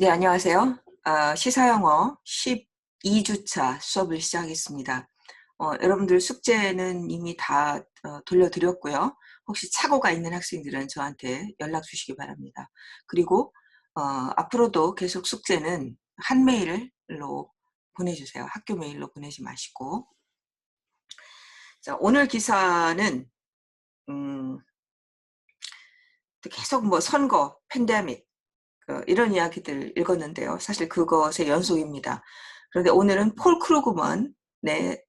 네, 안녕하세요. 시사영어 12주차 수업을 시작하겠습니다. 여러분들 숙제는 이미 다 돌려드렸고요. 혹시 착오가 있는 학생들은 저한테 연락 주시기 바랍니다. 그리고 앞으로도 계속 숙제는 한 메일로 보내주세요. 학교 메일로 보내지 마시고. 자, 오늘 기사는 음, 계속 뭐 선거, 팬데믹 이런 이야기들 읽었는데요. 사실 그것의 연속입니다. 그런데 오늘은 폴 크루그먼의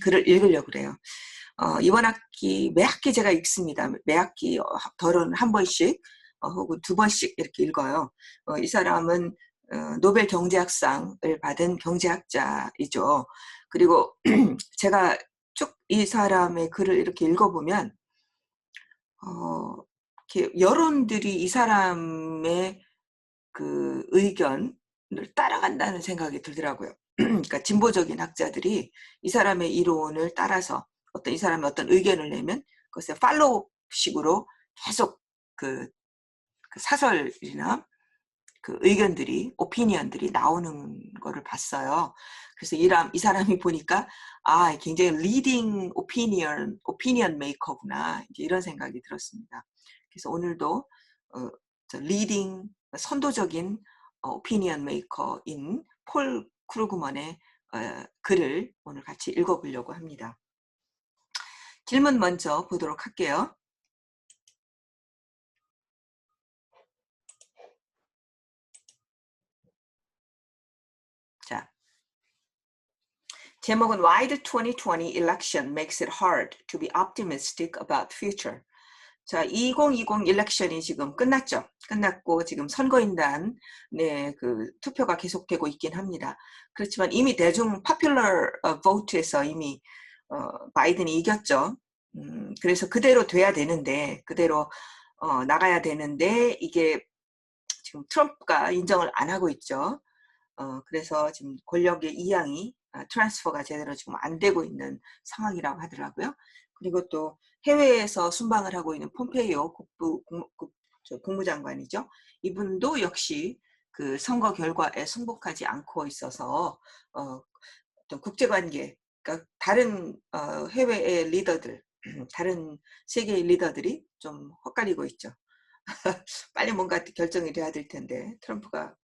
글을 읽으려고 그래요. 이번 학기 매 학기 제가 읽습니다. 매 학기 덜은 한 번씩 혹은 두 번씩 이렇게 읽어요. 이 사람은 노벨 경제학상을 받은 경제학자이죠. 그리고 제가 쭉 이 사람의 글을 이렇게 읽어보면 이렇게 여론들이 이 사람의 그 의견을 따라간다는 생각이 들더라고요. 그러니까 진보적인 학자들이 이 사람의 이론을 따라서 이 사람의 어떤 의견을 내면 그것에 팔로우식으로 계속 그 사설이나 그 의견들이, 오피니언들이 나오는 거를 봤어요. 그래서 이 사람이 보니까 굉장히 리딩 오피니언 메이커구나, 이제 이런 생각이 들었습니다. 그래서 오늘도 리딩 선도적인 오피니언 메이커인 폴 크루그먼의 글을 오늘 같이 읽어보려고 합니다. 질문 먼저 보도록 할게요. 자, 제목은 Why the 2020 election makes it hard to be optimistic about future. 자, 2020 일렉션이 지금 끝났죠. 끝났고 지금 선거인단 그 투표가 계속되고 있긴 합니다. 그렇지만 이미 대중 popular vote에서 이미 바이든이 이겼죠. 그래서 그대로 돼야 되는데, 그대로 나가야 되는데 이게 지금 트럼프가 인정을 안 하고 있죠. 그래서 지금 권력의 이양이 트랜스퍼가 제대로 지금 안 되고 있는 상황이라고 하더라고요. 그리고 또 해외에서 순방을 하고 있는 폼페이오 국무장관이죠. 이분도 역시 그 선거 결과에 승복하지 않고 있어서 어떤 국제관계, 그러니까 다른 해외의 리더들, 다른 세계의 리더들이 좀 헛갈리고 있죠. 빨리 뭔가 결정이 돼야 될 텐데 트럼프가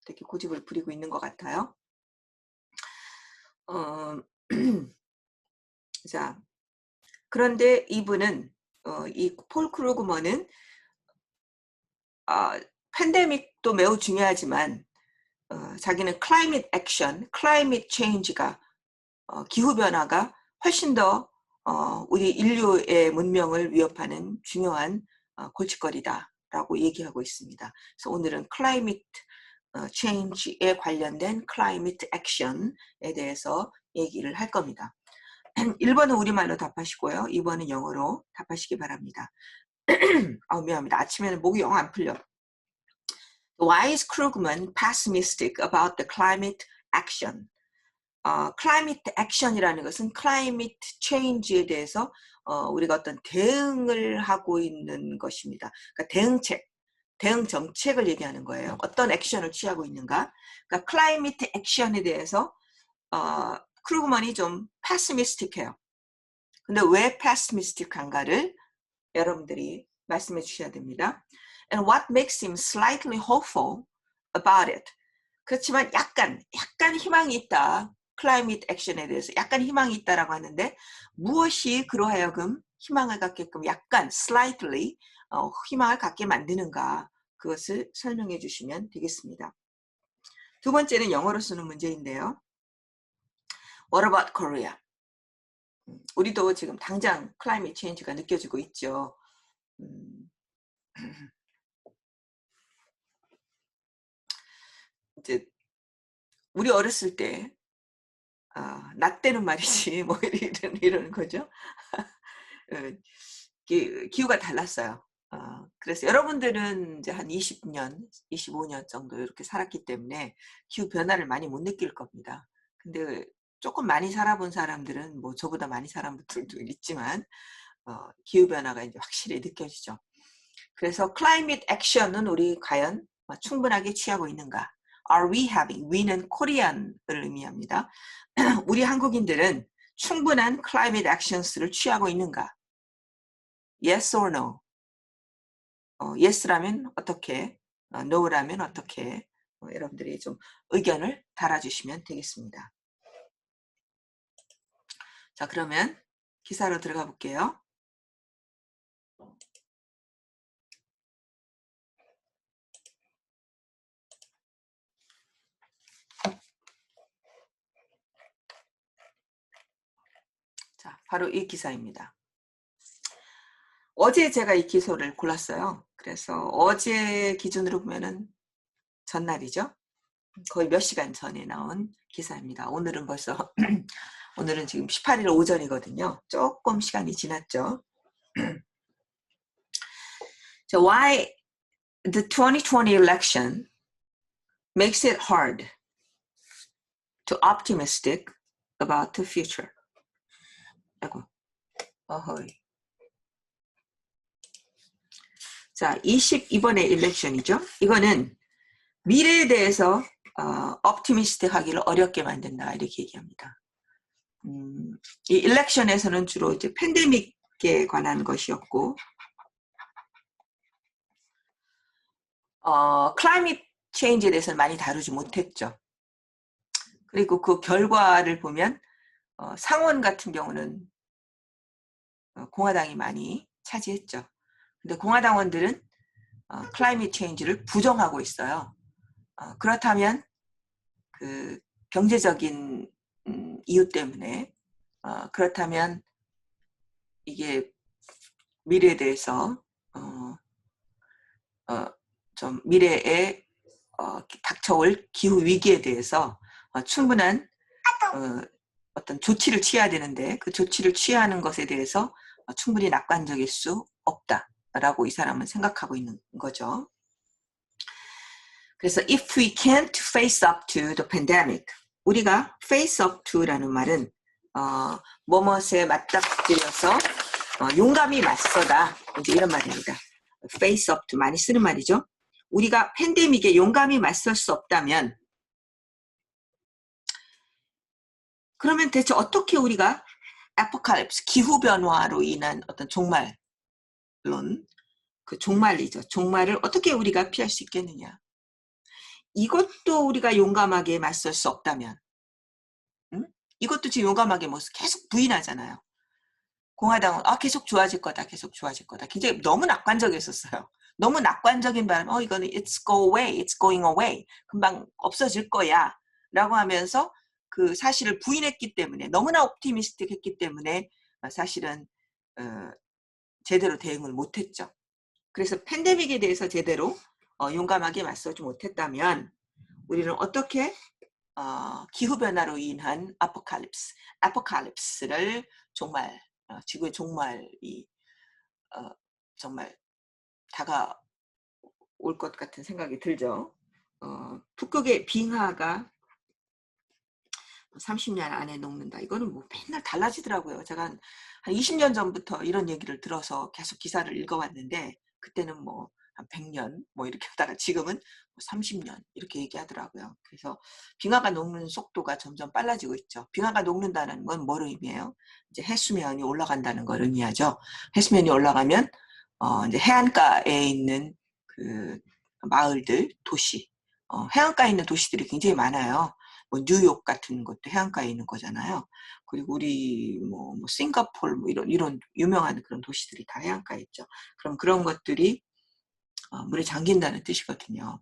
되게 고집을 부리고 있는 것 같아요. 자, 그런데 이분은 이 폴 크루그먼은 팬데믹도 매우 중요하지만 자기는 클라이밋 액션, 클라이밋 체인지가 기후변화가 훨씬 더 우리 인류의 문명을 위협하는 중요한 골칫거리다라고 얘기하고 있습니다. 그래서 오늘은 클라이밋 체인지에 관련된 클라이밋 액션에 대해서 얘기를 할 겁니다. 1번은 우리말로 답하시고요. 2번은 영어로 답하시기 바랍니다. 미안합니다. 아침에는 목이 영 안 풀려. Why is Krugman pessimistic about the climate action? climate action이라는 것은 climate change에 대해서 우리가 어떤 대응을 하고 있는 것입니다. 그러니까 대응 정책을 얘기하는 거예요. 어떤 액션을 취하고 있는가. 그러니까 climate action에 대해서 크루그먼이 좀 pessimistic해요. 근데 왜 pessimistic한가를 여러분들이 말씀해 주셔야 됩니다. And what makes him slightly hopeful about it? 그렇지만 약간 희망이 있다. 클라이밋 액션에 대해서 약간 희망이 있다라고 하는데 무엇이 그러하여금 희망을 갖게끔 약간 slightly 희망을 갖게 만드는가, 그것을 설명해 주시면 되겠습니다. 두 번째는 영어로 쓰는 문제인데요. What about Korea? 우리도 지금 당장 클라이밋 체인지가 느껴지고 있죠. 이제 우리 어렸을 때 나 때는 말이지 뭐 이런 거죠. 기후가 달랐어요. 그래서 여러분들은 이제 한 20년, 25년 정도 이렇게 살았기 때문에 기후 변화를 많이 못 느낄 겁니다. 근데 조금 많이 살아본 사람들은 뭐 저보다 많이 살아본 분들도 있지만 기후 변화가 이제 확실히 느껴지죠. 그래서 클라이밋 액션은 우리 과연 충분하게 취하고 있는가? Are we having? we는 Korean을 의미합니다. 우리 한국인들은 충분한 climate actions를 취하고 있는가? Yes or no? yes라면 어떻게? no라면 어떻게? 여러분들이 좀 의견을 달아주시면 되겠습니다. 자, 그러면 기사로 들어가 볼게요. 자, 바로 이 기사입니다. 어제 제가 이 기사를 골랐어요. 그래서 어제 기준으로 보면은 전날이죠. 거의 몇 시간 전에 나온 기사입니다. 오늘은 벌써 오늘은 지금 18일 오전이거든요. 조금 시간이 지났죠. So why the 2020 election makes it hard to optimistic about the future. 아이고, 어허이. 자, 22번의 일렉션이죠. 이거는 미래에 대해서 optimistic하기를 어렵게 만든다 이렇게 얘기합니다. 이 일렉션에서는 주로 이제 팬데믹에 관한 것이었고, 클라이밋 체인지에 대해서는 많이 다루지 못했죠. 그리고 그 결과를 보면 상원 같은 경우는 공화당이 많이 차지했죠. 근데 공화당원들은 클라이밋 체인지를 부정하고 있어요. 그렇다면 그 경제적인 이유 때문에 그렇다면 이게 미래에 대해서 좀 미래에 닥쳐올 기후 위기에 대해서 충분한 어떤 조치를 취해야 되는데 그 조치를 취하는 것에 대해서 충분히 낙관적일 수 없다라고 이 사람은 생각하고 있는 거죠. 그래서 if we can't face up to the pandemic, 우리가 face up to라는 말은 뭐뭇에 맞닥뜨려서 용감히 맞서다 이제 이런 말입니다. face up to 많이 쓰는 말이죠. 우리가 팬데믹에 용감히 맞설 수 없다면 그러면 대체 어떻게 우리가 아포칼립스, 기후변화로 인한 어떤 종말론, 그 종말이죠. 종말을 어떻게 우리가 피할 수 있겠느냐. 이것도 우리가 용감하게 맞설 수 없다면 이것도 지금 용감하게 뭐 계속 부인하잖아요. 공화당은 계속 좋아질 거다. 계속 좋아질 거다. 굉장히 너무 낙관적이었어요. 너무 낙관적인 바람에 이거는 it's go away, it's going away. 금방 없어질 거야. 라고 하면서 그 사실을 부인했기 때문에 너무나 옵티미스틱했기 때문에 사실은 제대로 대응을 못했죠. 그래서 팬데믹에 대해서 제대로 용감하게 맞서지 못했다면 우리는 어떻게 기후변화로 인한 아포칼립스를 정말 지구의 종말이 정말 다가올 것 같은 생각이 들죠. 북극의 빙하가 30년 안에 녹는다. 이거는 뭐 맨날 달라지더라고요. 제가 한 20년 전부터 이런 얘기를 들어서 계속 기사를 읽어왔는데 그때는 뭐 한 100년 뭐 이렇게 하다가 지금은 30년 이렇게 얘기하더라고요. 그래서 빙하가 녹는 속도가 점점 빨라지고 있죠. 빙하가 녹는다는 건 뭘 의미해요? 이제 해수면이 올라간다는 걸 의미하죠. 해수면이 올라가면 이제 해안가에 있는 그 마을들, 도시, 해안가에 있는 도시들이 굉장히 많아요. 뭐 뉴욕 같은 것도 해안가에 있는 거잖아요. 그리고 우리 뭐 싱가포르 뭐 이런 유명한 그런 도시들이 다 해안가에 있죠. 그럼 그런 것들이 물에 잠긴다는 뜻이거든요.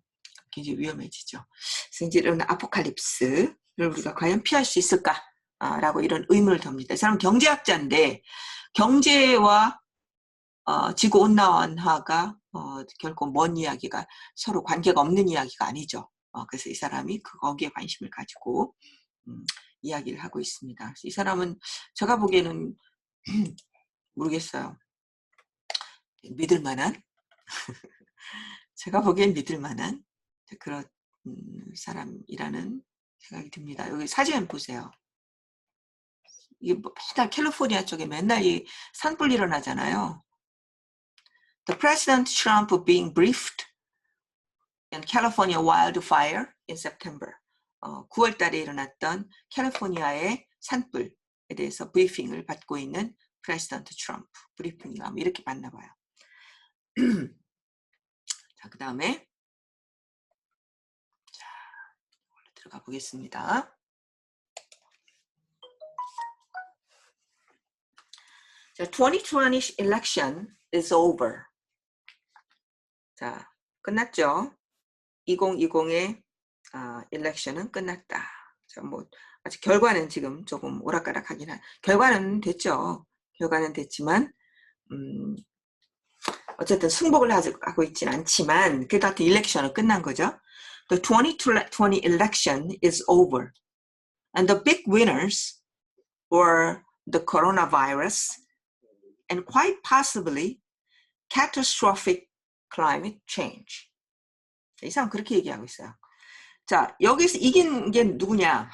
굉장히 위험해지죠. 그래서 이제 이런 아포칼립스를 우리가 과연 피할 수 있을까라고 이런 의문을 듭니다. 이 사람은 경제학자인데 경제와 지구 온난화가 결코 먼 이야기가 서로 관계가 없는 이야기가 아니죠. 그래서 이 사람이 거기에 관심을 가지고 이야기를 하고 있습니다. 이 사람은 제가 보기에는 모르겠어요. 믿을 만한 제가 보기엔 믿을 만한 그런 사람이라는 생각이 듭니다. 여기 사진 보세요. 이게 뭐 맨날 캘리포니아 쪽에 맨날 이 산불 일어나잖아요. The President Trump being briefed California wildfire in September. 9월 달에 일어났던 캘리포니아의 산불에 대해서 브리핑을 받고 있는 프레지던트 트럼프 브리핑을 하면 이렇게 받나 봐요. 자, 그 다음에 자, 들어가 보겠습니다. 자, 2020 election is over. 자, 끝났죠? 2020의 election은 끝났다. 자, 뭐 아직 결과는 지금 조금 오락가락하긴 한. 결과는 됐죠. 결과는 됐지만 어쨌든 승복을 하고 있진 않지만 그 같은 election은 끝난 거죠. The 2020 election is over, and the big winners were the coronavirus and quite possibly catastrophic climate change. 이상 그렇게 얘기하고 있어요. 자, 여기서 이긴 게 누구냐?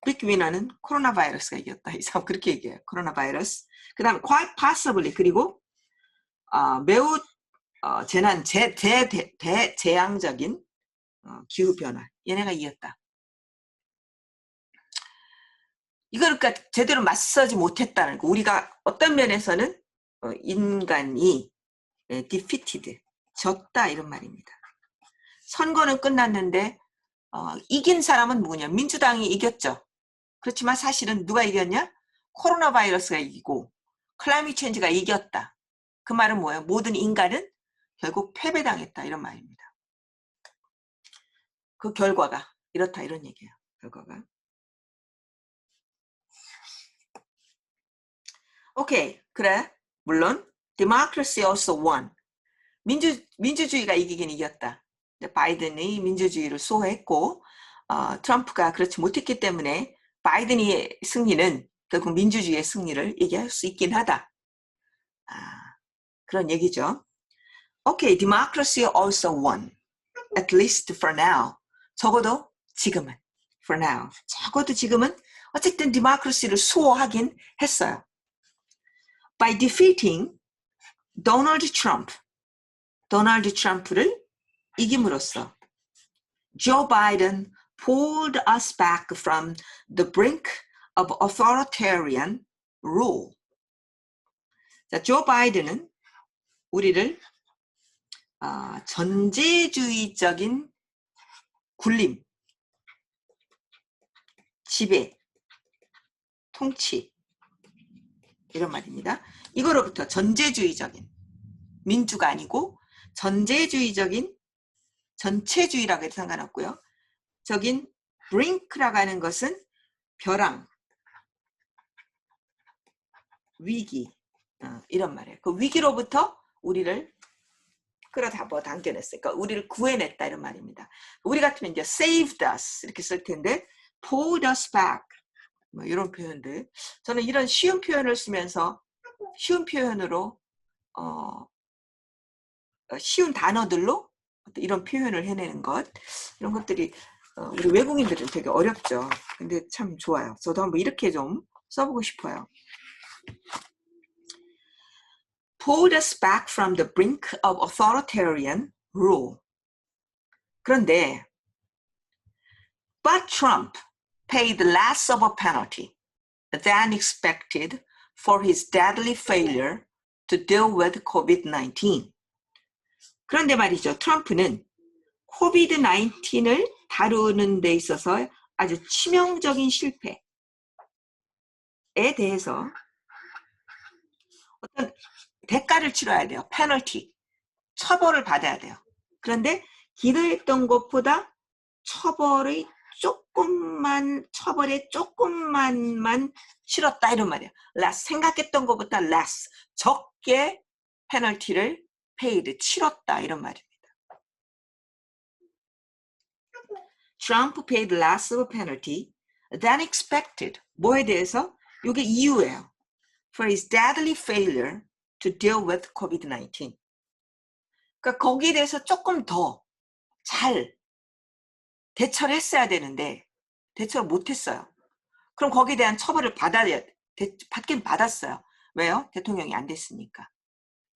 빅 위너는 코로나 바이러스가 이겼다. 이상 그렇게 얘기해요. 코로나 바이러스. 그 다음에 quite possibly 그리고 매우 재앙적인 기후 변화. 얘네가 이겼다. 이걸 그러니까 제대로 맞서지 못했다는 거. 우리가 어떤 면에서는 인간이 defeated, 졌다 이런 말입니다. 선거는 끝났는데 이긴 사람은 누구냐? 민주당이 이겼죠. 그렇지만 사실은 누가 이겼냐? 코로나 바이러스가 이기고 클라이밋 체인지가 이겼다. 그 말은 뭐예요? 모든 인간은 결국 패배당했다 이런 말입니다. 그 결과가 이렇다 이런 얘기예요. 결과가. 오케이, 그래. 물론 democracy also won. 민주주의가 이기긴 이겼다. 바이든이 민주주의를 수호했고 트럼프가 그렇지 못했기 때문에 바이든의 승리는 결국 민주주의의 승리를 얘기할 수 있긴 하다. 그런 얘기죠. Okay, democracy also won. At least for now. 적어도 지금은. For now. 적어도 지금은 어쨌든 democracy를 수호하긴 했어요. By defeating Donald Trump. 도널드 트럼프를 이김으로써 Joe Biden pulled us back from the brink of authoritarian rule. 자, 조 바이든은 우리를 전제주의적인 굴림, 지배, 통치 이런 말입니다. 이거로부터 전제주의적인 민주가 아니고 전제주의적인 전체주의라고 해도 상관없고요. 적인 brink라고 하는 것은 벼랑, 위기 이런 말이에요. 그 위기로부터 우리를 끌어당겨냈어요. 그러니까 우리를 구해냈다 이런 말입니다. 우리 같으면 이제 saved us 이렇게 쓸 텐데 pulled us back 뭐 이런 표현들. 저는 이런 쉬운 표현을 쓰면서 쉬운 표현으로 쉬운 단어들로 이런 표현을 해내는 것 이런 것들이 우리 외국인들은 되게 어렵죠. 근데 참 좋아요. 저도 한번 이렇게 좀 써보고 싶어요. Pulled us back from the brink of authoritarian rule. 그런데 But Trump paid less of a penalty than expected for his deadly failure to deal with COVID-19. 그런데 말이죠. 트럼프는 코비드-19을 다루는 데 있어서 아주 치명적인 실패에 대해서 어떤 대가를 치러야 돼요. 페널티, 처벌을 받아야 돼요. 그런데 기대했던 것보다 처벌에 조금만만 치렀다 이런 말이에요. less, 생각했던 것보다 less, 적게 페널티를 paid, 치렀다 이런 말입니다. Trump paid less of a penalty than expected. 뭐에 대해서? 이게 이유예요. For his deadly failure to deal with COVID-19. 그러니까 거기에 대해서 조금 더 잘 대처를 했어야 되는데 대처를 못했어요. 그럼 거기에 대한 처벌을 받긴 받았어요. 왜요? 대통령이 안 됐으니까.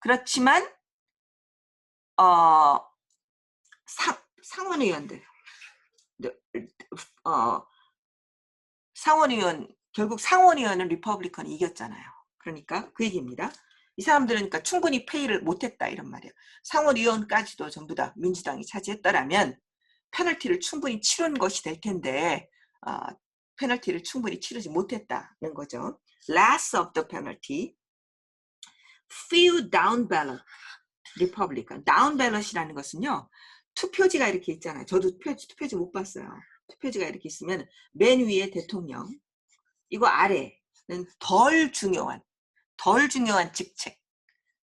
그렇지만 상원의원들, 어, 상원의원, 결국 상원의원은 리퍼블리컨이 이겼잖아요. 그러니까 그 얘기입니다. 이 사람들은 그러니까 충분히 페이를 못했다 이런 말이에요. 상원의원까지도 전부 다 민주당이 차지했더라면 페널티를 충분히 치른 것이 될 텐데 페널티를 충분히 치르지 못했다는 거죠. Last of the penalty, few down ballot Republican. 다운 밸럿이라는 것은요. 투표지가 이렇게 있잖아요. 저도 투표지 못 봤어요. 투표지가 이렇게 있으면 맨 위에 대통령, 이거 아래는 덜 중요한 직책.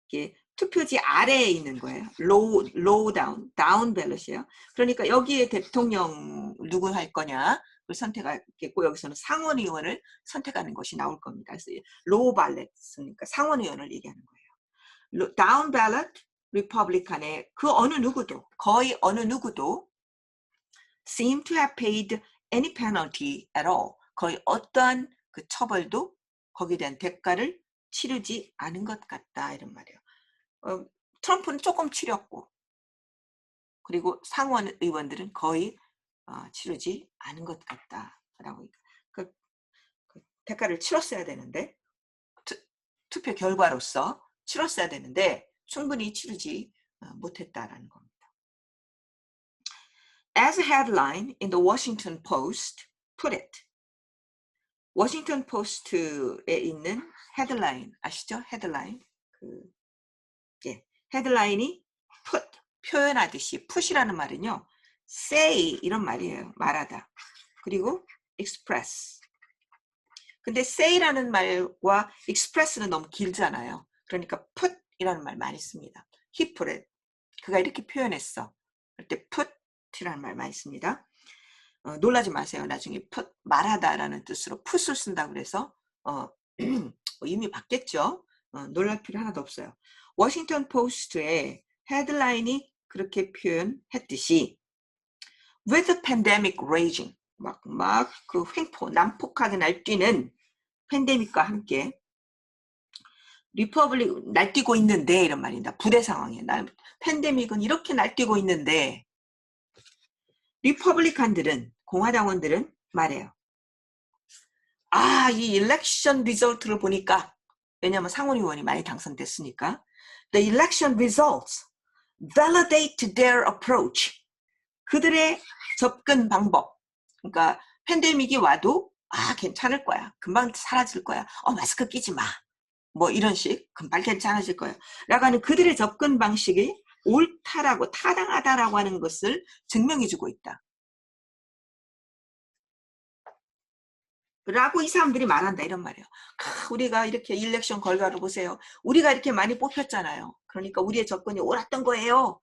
이게 투표지 아래에 있는 거예요. low down 밸럿이에요. 그러니까 여기에 대통령 누구 할 거냐 그 선택하겠고 여기서는 상원의원을 선택하는 것이 나올 겁니다. 그래서 low ballot, 그러니까 상원의원을 얘기하는 거예요. 다운 밸럿 리퍼블리칸의 그 어느 누구도 거의 어느 누구도 seem to have paid any penalty at all. 거의 어떠한 그 처벌도 거기에 대한 대가를 치르지 않은 것 같다 이런 말이에요. 트럼프는 조금 치렀고 그리고 상원 의원들은 거의 치르지 않은 것 같다라고 그 대가를 치렀어야 되는데 투표 결과로서 치렀어야 되는데 충분히 치르지 못했다라는 겁니다. As a headline in the Washington Post put it. 워싱턴 포스트에 있는 헤드라인 아시죠? 헤드라인. 헤드라인이 put 표현하듯이 put이라는 말은요. say 이런 말이에요. 말하다. 그리고 express. 근데 say라는 말과 express는 너무 길잖아요. 그러니까 put이라는 말 많이 씁니다. He put it. 그가 이렇게 표현했어. 그럴 때 put이라는 말 많이 씁니다. 놀라지 마세요. 나중에 말하다라는 뜻으로 put을 쓴다 그래서 이미 바뀌었죠. 놀랄 필요 하나도 없어요. 워싱턴 포스트의 헤드라인이 그렇게 표현했듯이 with the pandemic raging 막 그 횡포 난폭하게 날뛰는 팬데믹과 함께 리퍼블릭 날뛰고 있는데 이런 말입니다. 부대 상황에 팬데믹은 이렇게 날뛰고 있는데 리퍼블리칸들은 공화당원들은 말해요. 이 일렉션 리절트를 보니까 왜냐하면 상원의원이 많이 당선됐으니까 the election results validate their approach. 그들의 접근 방법. 그러니까 팬데믹이 와도 괜찮을 거야. 금방 사라질 거야. 마스크 끼지 마. 뭐 이런 식 금방 괜찮아질 거야. 라고 하는 그들의 접근 방식이 옳다라고 타당하다라고 하는 것을 증명해주고 있다. 라고 이 사람들이 말한다 이런 말이에요. 우리가 이렇게 일렉션 결과를 보세요. 우리가 이렇게 많이 뽑혔잖아요. 그러니까 우리의 접근이 옳았던 거예요.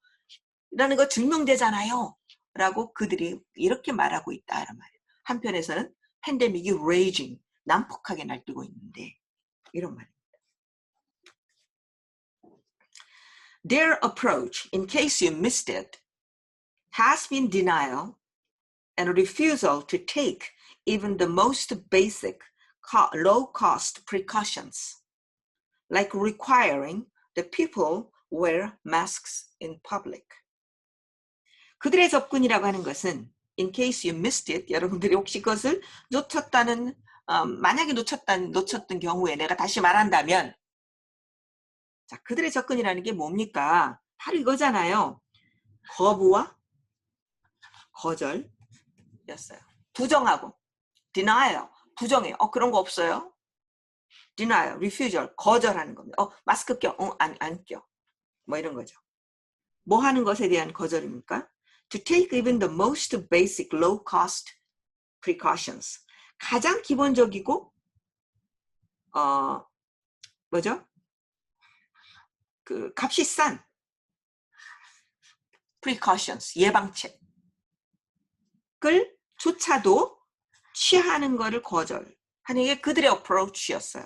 라는 거 증명되잖아요. 라고 그들이 이렇게 말하고 있다 이런 말이에요. 한편에서는 팬데믹이 raging, 난폭하게 날뛰고 있는데 이런 말입니다. Their approach, in case you missed it, has been denial and refusal to take even the most basic low-cost precautions, like requiring the people wear masks in public. 그들의 접근이라고 하는 것은 in case you missed it, 여러분들이 혹시 그것을 놓쳤다는 만약에 놓쳤던 경우에 내가 다시 말한다면 자, 그들의 접근이라는 게 뭡니까? 바로 이거잖아요. 거부와 거절이었어요. 부정하고 denial, 부정해요. 그런 거 없어요. denial, refusal, 거절하는 겁니다. 마스크 껴, 안 껴. 뭐 이런 거죠. 뭐 하는 것에 대한 거절입니까? To take even the most basic low-cost precautions. 가장 기본적이고 뭐죠? 그 값이 싼 precautions, 예방책을 조차도 취하는 것을 거절하는 게 그들의 approach였어요.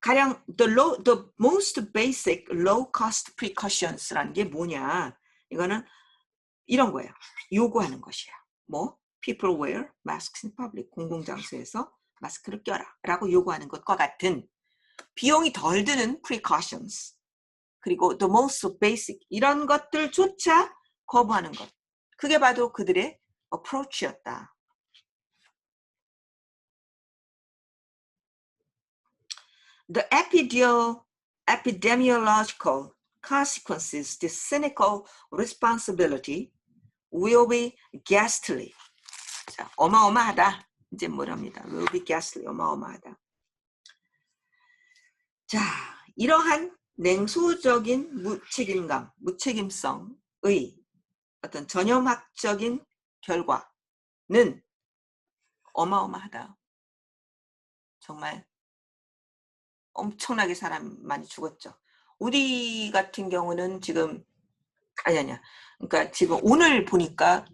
가령 the most basic low-cost precautions라는 게 뭐냐? 이거는 이런 거예요. 요구하는 것이야. 뭐? People wear masks in public. 공공장소에서 마스크를 껴라. 라고 요구하는 것과 같은 비용이 덜 드는 precautions. 그리고 the most basic. 이런 것들조차 거부하는 것. 그게 바로 그들의 approach였다. The epidemiological consequences, the cynical responsibility will be ghastly. 자, 어마어마하다. 이제 뭐랍니다. will be ghastly. 어마어마하다. 자, 이러한 냉소적인 무책임성의 어떤 전염학적인 결과는 어마어마하다. 정말 엄청나게 사람 많이 죽었죠. 우리 같은 경우는 지금 아니야. 그러니까 지금 오늘 보니까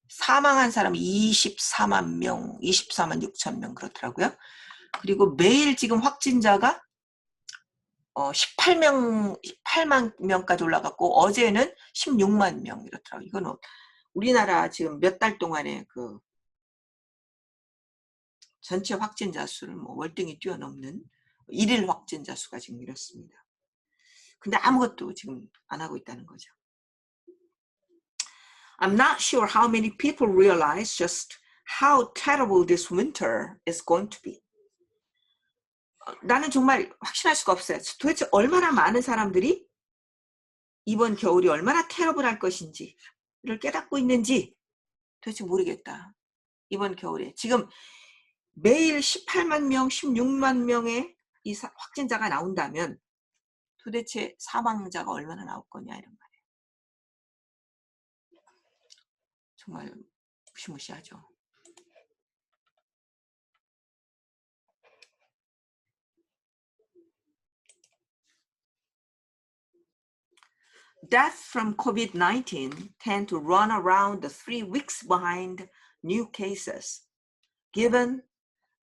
사망한 사람이 24만 명, 24만 6천 명 그렇더라고요. 그리고 매일 지금 확진자가 18만 명까지 올라갔고 어제는 16만 명 이렇더라고요. 이거는 우리나라 지금 몇 달 동안에 그 전체 확진자 수를 뭐 월등히 뛰어넘는 일일 확진자 수가 지금 이렇습니다. 근데 아무것도 지금 안 하고 있다는 거죠. I'm not sure how many people realize just how terrible this winter is going to be. 나는 정말 확신할 수가 없어요. 도대체 얼마나 많은 사람들이 이번 겨울이 얼마나 테러블할 것인지를 깨닫고 있는지 도대체 모르겠다. 이번 겨울에 지금 매일 18만 명, 16만 명의 이 확진자가 나온다면 도대체 사망자가 얼마나 나올 거냐 이런 말이에요. 정말 무시무시하죠. Deaths from COVID-19 tend to run around 3 weeks behind new cases. Given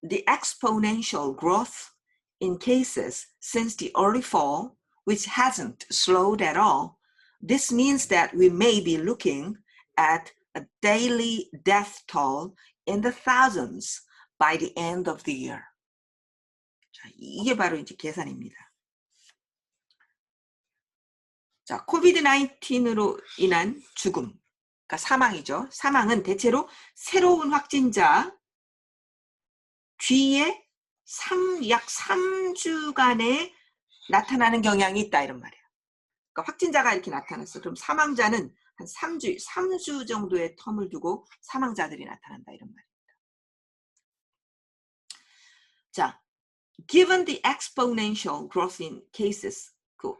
the exponential growth in cases since the early fall, which hasn't slowed at all, this means that we may be looking at a daily death toll in the thousands by the end of the year. 자, 이게 바로 이제 계산입니다. 자, 코비드-19으로 인한 죽음, 그러니까 사망이죠. 사망은 대체로 새로운 확진자 뒤에 약 3주간에 나타나는 경향이 있다 이런 말이에요. 그러니까 확진자가 이렇게 나타났어. 그럼 사망자는 한 3주 정도의 텀을 두고 사망자들이 나타난다 이런 말입니다. 자, given the exponential growth in cases, 그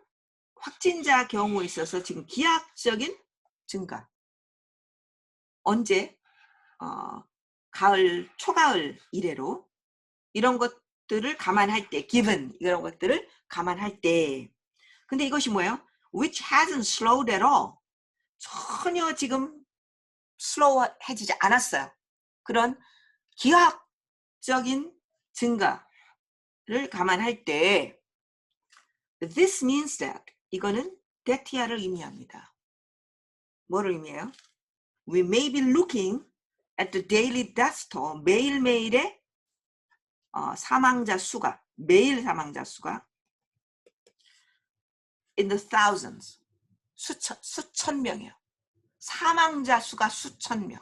확진자 경우에 있어서 지금 기하학적인 증가. 언제? 가을, 초가을 이래로 이런 것들을 감안할 때, given 이런 것들을 감안할 때, 근데 이것이 뭐예요? Which hasn't slowed at all. 전혀 지금 슬로우해지지 않았어요. 그런 기하학적인 증가를 감안할 때, this means that 이거는 that야를 의미합니다. 뭐를 의미해요? We may be looking at the daily death toll, 매일매일의 사망자 수가, 매일 사망자 수가 in the thousands, 수천 명이에요. 사망자 수가 수천 명.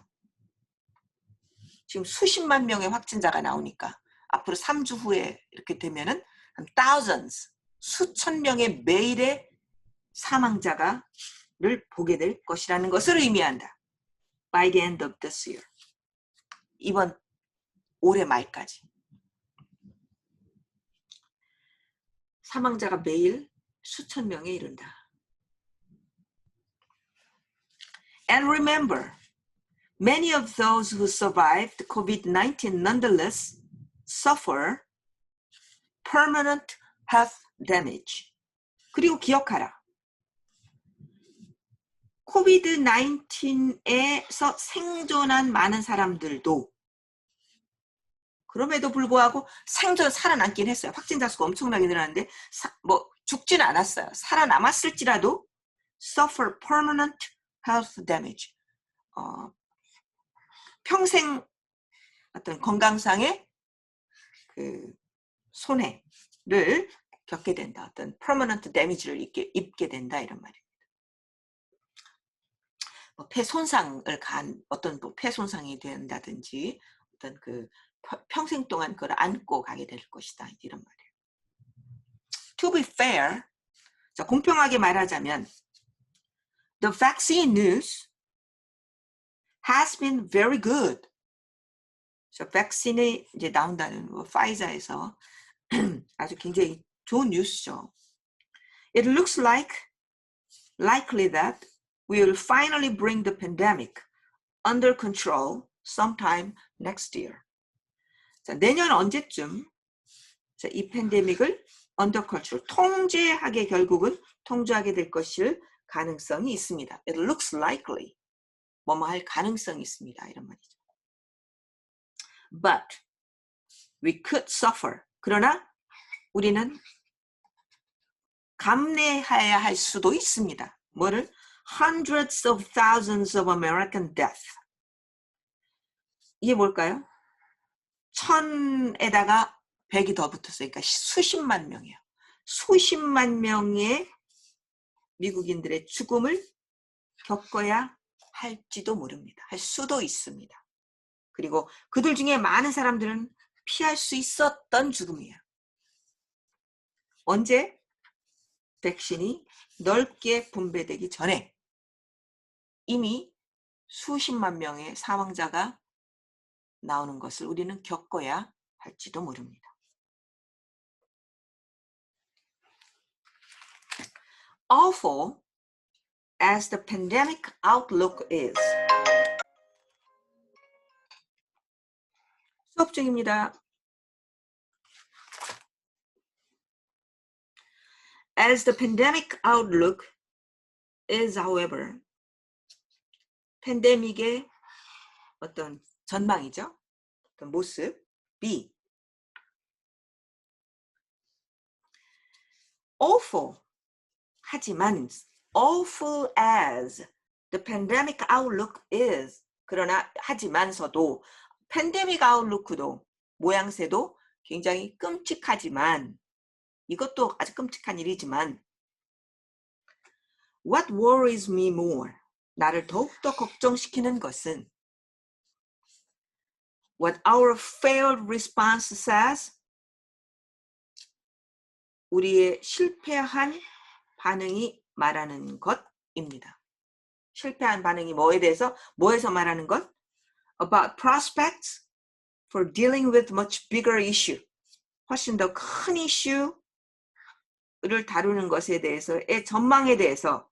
지금 수십만 명의 확진자가 나오니까 앞으로 3주 후에 이렇게 되면은 한 thousands, 수천 명의 매일의 사망자를 보게 될 것이라는 것을 의미한다. By the end of this year. 이번 올해 말까지. 사망자가 매일 수천 명에 이른다. And remember, many of those who survived COVID-19 nonetheless suffer permanent health damage. 그리고 기억하라. 코비드-19에서 생존한 많은 사람들도 그럼에도 불구하고 살아남긴 했어요. 확진자 수가 엄청나게 늘어났는데 죽지는 않았어요. 살아남았을지라도 suffer permanent health damage. 평생 어떤 건강상의 그 손해를 겪게 된다. 어떤 permanent damage를 입게 된다 이런 말이에요. 뭐 폐 손상을 간 어떤 뭐 폐 손상이 된다든지 어떤 그 평생 동안 그걸 안고 가게 될 것이다 이런 말이에요. To be fair, 자, 공평하게 말하자면 the vaccine news has been very good. 자, 백신이 이제 나온다는 뭐 파이자에서 아주 굉장히 좋은 뉴스죠. It looks likely that we will finally bring the pandemic under control sometime next year. 자, 내년 언제쯤 자, 이 팬데믹을 under control, 통제하게 결국은 통제하게 될 것일 가능성이 있습니다. It looks likely. 뭐뭐 할 가능성이 있습니다. 이런 말이죠. But we could suffer. 그러나 우리는 감내해야 할 수도 있습니다. 뭐를? Hundreds of thousands of American deaths. 이게 뭘까요? 1000에다가 100이 더 붙었어요. 그러니까 수십만 명이에요. 수십만 명의 미국인들의 죽음을 겪어야 할지도 모릅니다. 할 수도 있습니다. 그리고 그들 중에 많은 사람들은 피할 수 있었던 죽음이에요. 언제? 백신이 넓게 분배되기 전에 이미 수십만 명의 사망자가 나오는 것을 우리는 겪어야 할지도 모릅니다. Awful as the pandemic outlook is. 수업 중입니다. As the pandemic outlook is, however, 팬데믹의 어떤 전망이죠. 어떤 모습. B. Awful. 하지만 awful as the pandemic outlook is. 그러나 하지만서도 팬데믹 아웃룩도 모양새도 굉장히 끔찍하지만 이것도 아주 끔찍한 일이지만 What worries me more? 나를 더욱더 걱정시키는 것은 What our failed response says? 우리의 실패한 반응이 말하는 것입니다. 실패한 반응이 뭐에 대해서? 뭐에서 말하는 것? About prospects for dealing with much bigger issue. 훨씬 더 큰 이슈를 다루는 것에 대해서의 전망에 대해서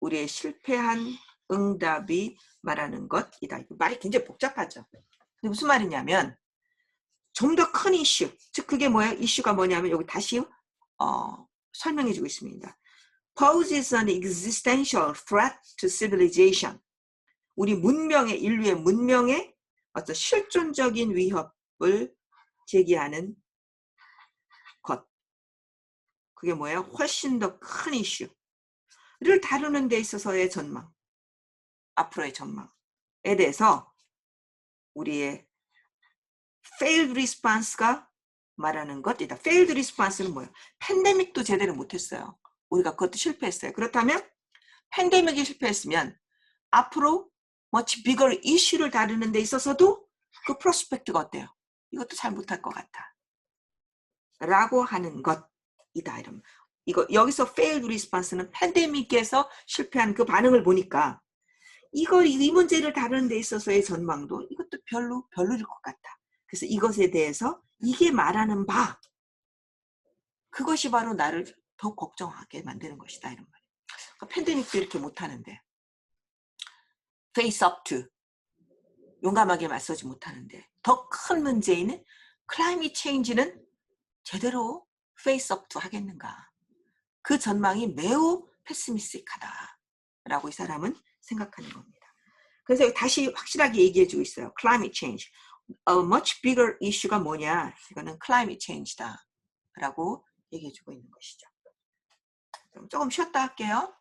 우리의 실패한 응답이 말하는 것이다. 말이 굉장히 복잡하죠. 근데 무슨 말이냐면 좀 더 큰 이슈, 즉 그게 뭐예요? 이슈가 뭐냐면 여기 다시 설명해 주고 있습니다. Poses an existential threat to civilization. 우리 문명의, 인류의 문명에 어떤 실존적인 위협을 제기하는 것. 그게 뭐예요? 훨씬 더 큰 이슈를 다루는 데 있어서의 전망, 앞으로의 전망에 대해서 우리의 failed response가 말하는 것이다. failed response는 뭐예요? 팬데믹도 제대로 못했어요. 우리가 그것도 실패했어요. 그렇다면 팬데믹이 실패했으면 앞으로 much bigger issue를 다루는 데 있어서도 그 프로스펙트가 어때요? 이것도 잘 못할 것 같아. 라고 하는 것이다. 이러면 이거 여기서 failed response는 팬데믹에서 실패한 그 반응을 보니까 이 문제를 다루는 데 있어서의 전망도 이것도 별로일 것 같아. 그래서 이것에 대해서 이게 말하는 바 그것이 바로 나를 더 걱정하게 만드는 것이다. 이런 말이에요. 그러니까 팬데믹도 이렇게 못하는데 face up to 용감하게 맞서지 못하는데 더 큰 문제인 climate change는 제대로 face up to 하겠는가. 그 전망이 매우 패시미스틱하다라고 이 사람은 생각하는 겁니다. 그래서 다시 확실하게 얘기해 주고 있어요. climate change. A much bigger issue가 뭐냐. 이거는 climate change다 라고 얘기해 주고 있는 것이죠. 그럼 조금 쉬었다 할게요.